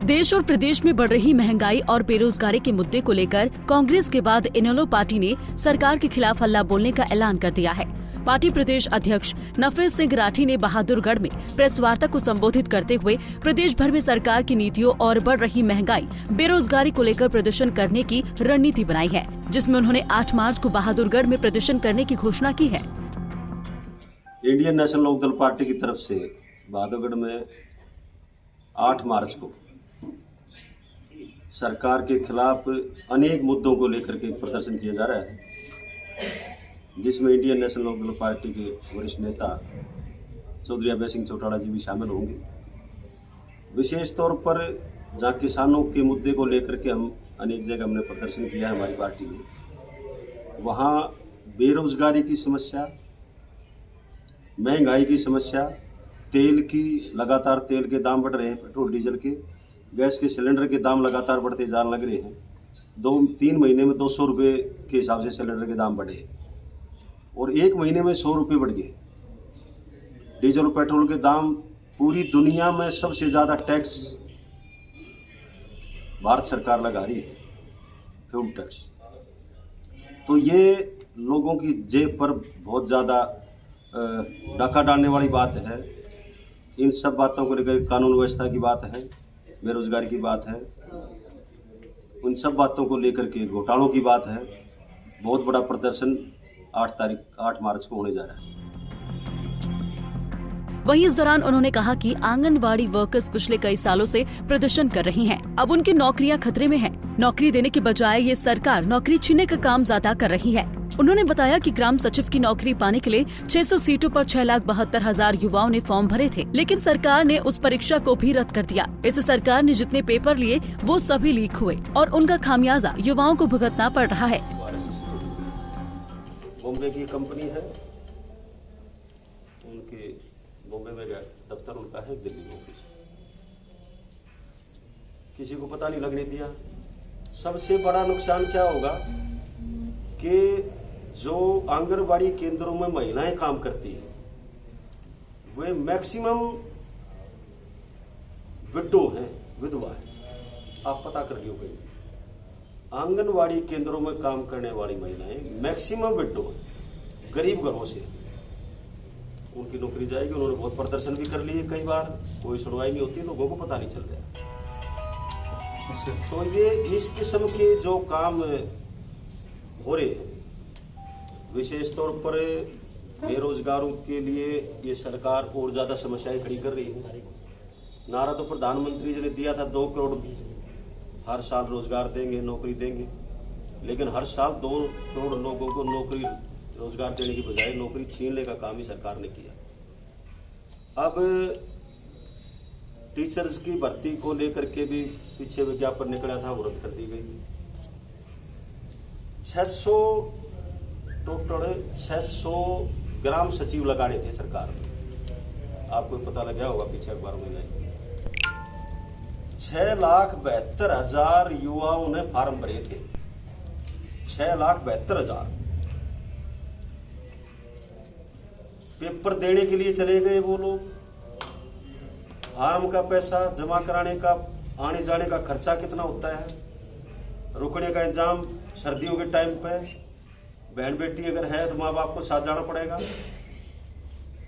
देश और प्रदेश में बढ़ रही महंगाई और बेरोजगारी के मुद्दे को लेकर कांग्रेस के बाद इनेलो पार्टी ने सरकार के खिलाफ हल्ला बोलने का ऐलान कर दिया है। पार्टी प्रदेश अध्यक्ष नफेस सिंह राठी ने बहादुरगढ़ में प्रेस वार्ता को संबोधित करते हुए प्रदेश भर में सरकार की नीतियों और बढ़ रही महंगाई, बेरोजगारी को लेकर प्रदर्शन करने की रणनीति बनाई है, जिसमें उन्होंने 8 मार्च को बहादुरगढ़ में प्रदर्शन करने की घोषणा की है। इंडियन नेशनल लोकदल पार्टी की तरफ से बहादुरगढ़ में 8 मार्च को सरकार के खिलाफ अनेक मुद्दों को लेकर के प्रदर्शन किया जा रहा है, जिसमें इंडियन नेशनल लोकदल पार्टी के वरिष्ठ नेता चौधरी अभय सिंह चौटाला जी भी शामिल होंगे। विशेष तौर पर जहाँ किसानों के मुद्दे को लेकर के हम अनेक जगह हमने प्रदर्शन किया है हमारी पार्टी ने, वहाँ बेरोजगारी की समस्या, महंगाई की समस्या, तेल की लगातार तेल के दाम बढ़ रहे हैं, पेट्रोल डीजल के, गैस के सिलेंडर के दाम लगातार बढ़ते जाने लग रहे हैं। 2-3 महीने में 200 रुपये के हिसाब से सिलेंडर के दाम बढ़े और 1 महीने में 100 रुपये बढ़ गए। डीजल और पेट्रोल के दाम, पूरी दुनिया में सबसे ज़्यादा टैक्स भारत सरकार लगा रही है, फ्यूल टैक्स। तो ये लोगों की जेब पर बहुत ज़्यादा डाका डालने वाली बात है। इन सब बातों को लेकर कानून व्यवस्था की बात है, बेरोजगारी की बात है, उन सब बातों को लेकर के घोटालों की बात है। बहुत बड़ा प्रदर्शन 8 मार्च को होने जा रहा है। वहीं इस दौरान उन्होंने कहा कि आंगनवाड़ी वर्कर्स पिछले कई सालों से प्रदर्शन कर रही हैं। अब उनकी नौकरियां खतरे में हैं। नौकरी देने के बजाय ये सरकार नौकरी छीनने का काम ज्यादा कर रही है। उन्होंने बताया कि ग्राम सचिव की नौकरी पाने के लिए 600 सीटों पर 6,72,000 युवाओं ने फॉर्म भरे थे, लेकिन सरकार ने उस परीक्षा को भी रद्द कर दिया। इससे सरकार ने जितने पेपर लिए वो सभी लीक हुए और उनका खामियाजा युवाओं को भुगतना पड़ रहा है। बॉम्बे की कंपनी है, उनके बॉम्बे में दफ्तर उनका है, दिल्ली में ऑफिस, किसी को पता नहीं लगने दिया। सबसे बड़ा नुकसान क्या होगा कि जो आंगनबाड़ी केंद्रों में महिलाएं काम करती हैं, वे मैक्सिमम विडो हैं, विधवा है। आप पता कर लियो कहीं, आंगनबाड़ी केंद्रों में काम करने वाली महिलाएं मैक्सिमम विडो हैं, गरीब घरों से। उनकी नौकरी जाएगी। उन्होंने बहुत प्रदर्शन भी कर लिए, कई बार कोई सुनवाई नहीं होती, लोगों को पता नहीं चल रहा। तो ये इस किस्म के जो काम हो रहे हैं, विशेष तौर पर बेरोजगारों के लिए ये सरकार और ज्यादा समस्याएं खड़ी कर रही है। नारा तो प्रधानमंत्री जी ने दिया था 2 करोड़ हर साल रोजगार देंगे, नौकरी देंगे, लेकिन हर साल 2 करोड़ लोगों को नौकरी रोजगार देने की बजाय नौकरी छीनने का काम ही सरकार ने किया। अब टीचर्स की भर्ती को लेकर के भी पीछे विज्ञापन निकला था, वो रद्द कर दी गई। 600 ग्राम सचिव लगाने थे सरकार ने, आपको पता लगा होगा पीछे अखबारों में। 6,72,000 युवाओं ने फार्म भरे थे, 6,72,000। पेपर देने के लिए चले गए वो लोग, फार्म का पैसा जमा कराने का, आने जाने का खर्चा कितना होता है, रुकने का इंतजाम सर्दियों के टाइम पे, बहन बेटी अगर है तो माँ बाप को साथ जाना पड़ेगा,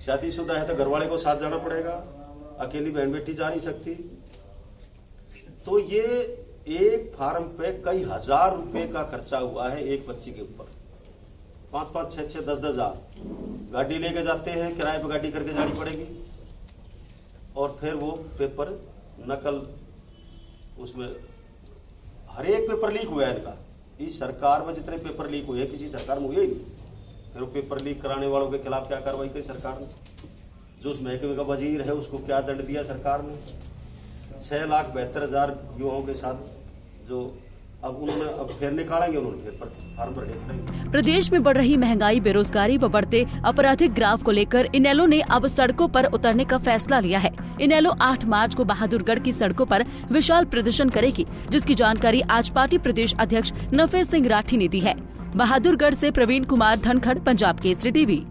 शादीशुदा है तो घरवाले को साथ जाना पड़ेगा, अकेली बहन बेटी जा नहीं सकती। तो ये एक फार्म पे कई हजार रुपए का खर्चा हुआ है एक बच्ची के ऊपर। 5-5, 6-6, 10-10 हजार गाड़ी लेके जाते हैं, किराए पे गाड़ी करके जानी पड़ेगी, और फिर वो पेपर नकल, उसमें हर एक पेपर लीक हुआ है इनका। इस सरकार में जितने पेपर लीक हुए हैं, किसी सरकार में हुए ही नहीं। फिर वो पेपर लीक कराने वालों के खिलाफ क्या कार्रवाई की सरकार ने? जो उस महकमे का वजीर है उसको क्या दंड दिया सरकार ने? 6,72,000 युवाओं के साथ जो अब उन्होंने फिर निकालेंगे, उन्होंने फिर फार्म भरने पड़ेंगे। प्रदेश में बढ़ रही महंगाई, बेरोजगारी व बढ़ते आपराधिक ग्राफ को लेकर इनेलो ने अब सड़कों पर उतरने का फैसला लिया है। इनेलो 8 मार्च को बहादुरगढ़ की सड़कों पर विशाल प्रदर्शन करेगी, जिसकी जानकारी आज पार्टी प्रदेश अध्यक्ष नफेस सिंह राठी ने दी है। बहादुरगढ़ से प्रवीण कुमार धनखड़, पंजाब केसरी टीवी।